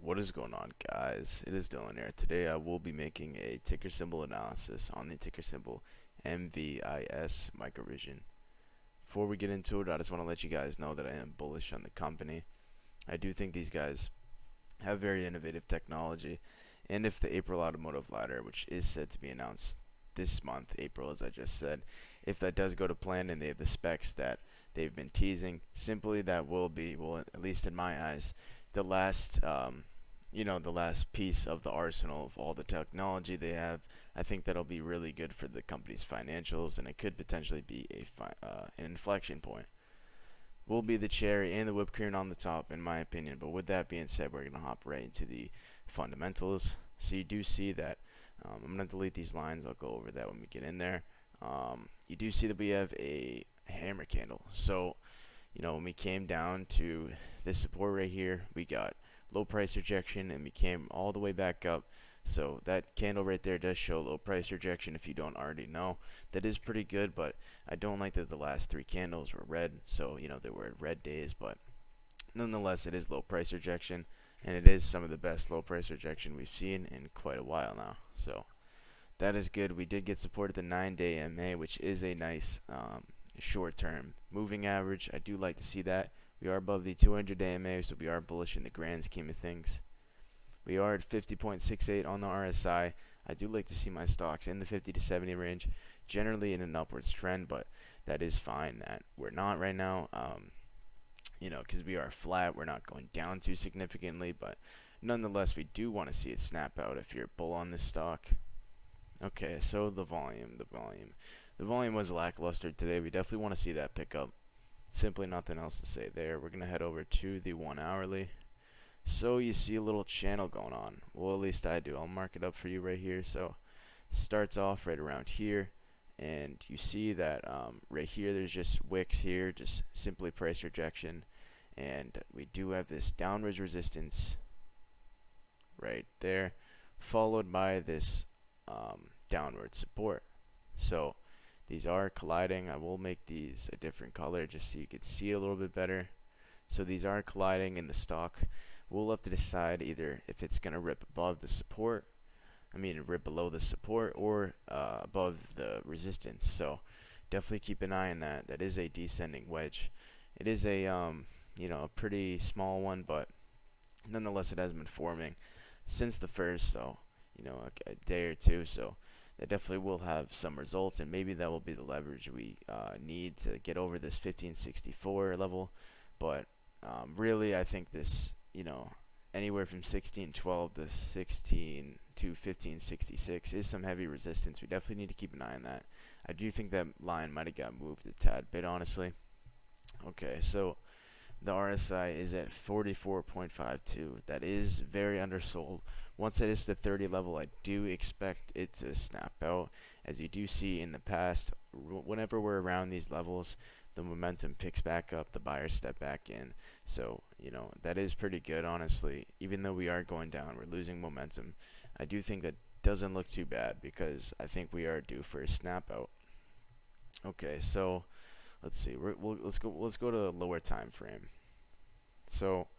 What is going on, guys? It is Dylan here. Today I will be making a ticker symbol analysis on the ticker symbol MVIS microvision. Before we get into it, I just want to let you guys know that I am bullish on the company. I do think these guys have very innovative technology, and if the April automotive lidar, which is said to be announced this month, April as I just said, if that does go to plan and they have the specs that they've been teasing, simply that will be, well, at least in my eyes, the last the last piece of the arsenal of all the technology they have. I think that'll be really good for the company's financials, and it could potentially be an inflection point. Will be the cherry and the whipped cream on the top, in my opinion. But with that being said, we're gonna hop right into the fundamentals. So you do see that I'm gonna delete these lines. I'll go over that when we get in there. You do see that we have a hammer candle. So when we came down to this support right here, we got low price rejection and we came all the way back up. So that candle right there does show low price rejection if you don't already know. That is pretty good, but I don't like that the last three candles were red. So there were red days, but nonetheless it is low price rejection, and it is some of the best low price rejection we've seen in quite a while now. So that is good. We did get support at the 9-day MA, which is a nice short-term moving average. I do like to see that. We are above the 200-day MA, so we are bullish in the grand scheme of things. We are at 50.68 on the RSI. I do like to see my stocks in the 50 to 70 range, generally in an upwards trend, but that is fine that we're not right now, because we are flat. We're not going down too significantly, but nonetheless, we do want to see it snap out if you're a bull on this stock. Okay, so the volume was lackluster today. We definitely want to see that pick up. Simply nothing else to say there. We're going to head over to the 1 hourly. So you see a little channel going on. Well, at least I do. I'll mark it up for you right here. So starts off right around here, and you see that right here there's just wicks here, just simply price rejection, and we do have this downwards resistance right there, followed by this downward support. So these are colliding. I will make these a different color just so you could see a little bit better. So these are colliding in the stock. We'll have to decide either if it's going to rip above the support, rip below the support, or above the resistance. So definitely keep an eye on that. That is a descending wedge. It is a a pretty small one, but nonetheless it has been forming since the first, so a day or two. So that definitely will have some results, and maybe that will be the leverage we need to get over this 1564 level. But really, I think this, anywhere from 1612 to 16 to 1566 is some heavy resistance. We definitely need to keep an eye on that. I do think that line might have got moved a tad bit, honestly. Okay, so the RSI is at 44.52. That is very undersold. Once it is the 30 level, I do expect it to snap out. As you do see in the past, whenever we're around these levels, the momentum picks back up, the buyers step back in. So, that is pretty good, honestly. Even though we are going down, we're losing momentum. I do think that doesn't look too bad, because I think we are due for a snap out. Okay, so let's see. Let's go to a lower time frame. So,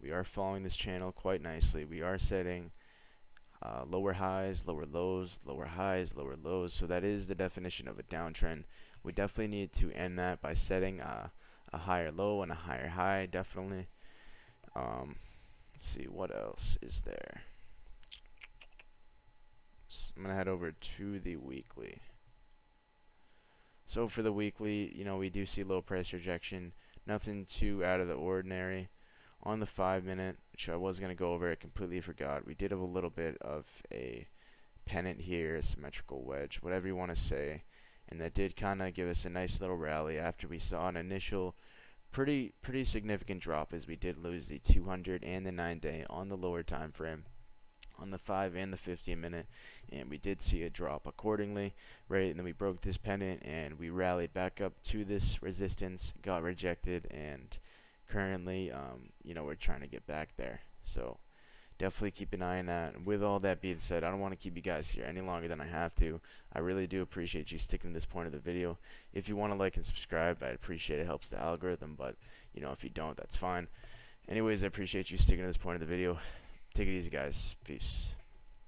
we are following this channel quite nicely. We are setting lower highs, lower lows, lower highs, lower lows. So that is the definition of a downtrend. We definitely need to end that by setting a higher low and a higher high, definitely. Let's see, what else is there? So I'm going to head over to the weekly. So for the weekly, we do see low price rejection. Nothing too out of the ordinary. On the 5-minute, which I was going to go over, I completely forgot. We did have a little bit of a pennant here, a symmetrical wedge, whatever you want to say. And that did kind of give us a nice little rally after we saw an initial pretty significant drop, as we did lose the 200 and the 9-day on the lower time frame, on the 5 and the 15-minute, and we did see a drop accordingly, right? And then we broke this pennant and we rallied back up to this resistance, got rejected, and currently we're trying to get back there. So definitely keep an eye on that. And with all that being said, I don't want to keep you guys here any longer than I have to. I really do appreciate you sticking to this point of the video. If you want to like and subscribe, I'd appreciate it. It helps the algorithm, but if you don't, that's fine. Anyways, I appreciate you sticking to this point of the video. Take it easy, guys. Peace.